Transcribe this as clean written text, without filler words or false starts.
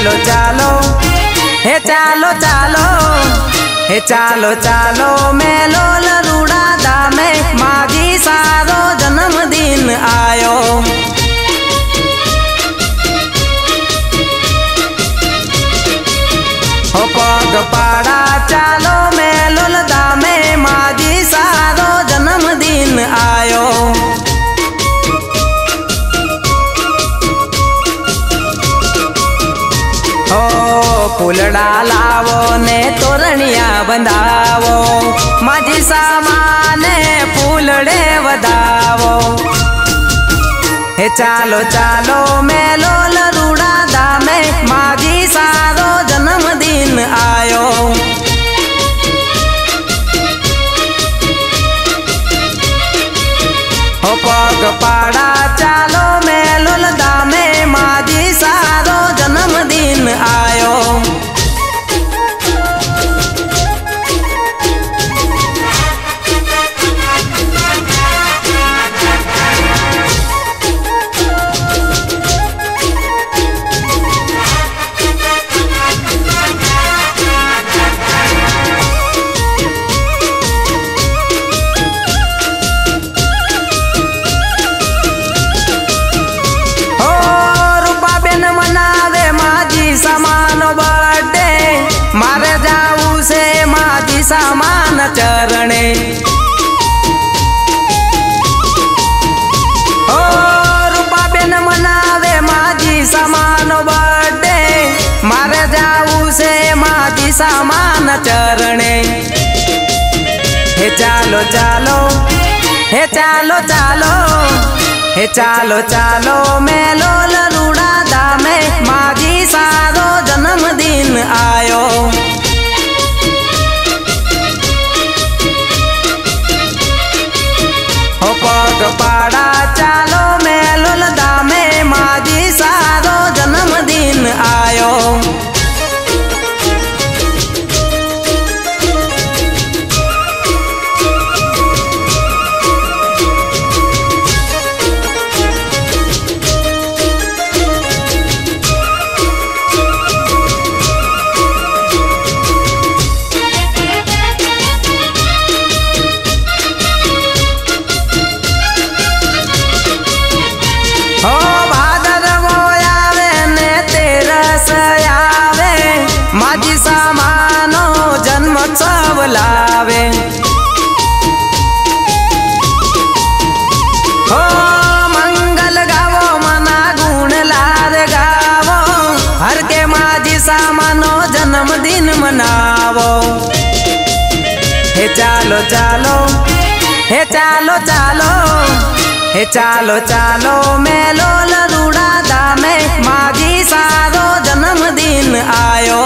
चालो चालो हे चालो चालो हे चालो चालो मेलो लरूड़ा धामे माजी सारो जन्मदिन आयो। हो पग पाड़ा चालो मेलो धामे माजी सारो जन्मदिन आयो। फूलड़ा लावो ने तोरणिया बंधावो माजी सामाने फूलड़े वधावो। हे चालो चालो मेलो लरूड़ा धामे माजी सारो जन्मदिन आयो। हो पग पाड़ा चालो मेलो धामे माजी सारो जन्मदिन आयो। मारे जाऊ से माजी सामान चरणे। ओ रूपा बेन मनावे माजी सामान बर्थडे मारे जाऊ से माजी सामान चरणे। हे चालो चालो हे चालो चालो हे चालो चालो मेलो लरूड़ा धामे माजी सारो जन्मदिन आयो। हो पग पाड़ा चालो मेलो धामे माजी सारो जन्मदिन आयो। हो भादरवो आवे ने तेरस आवे माजी सामानो जन्मोत्सव लावे। हो मंगल गावो मना गुण लार गावो हर के माजी सामानो जन्मदिन मनावो। हे चालो चालो हे चालो चालो हे चालो चालो मेलो लरूड़ा धामे माजी सारो जन्मदिन आयो।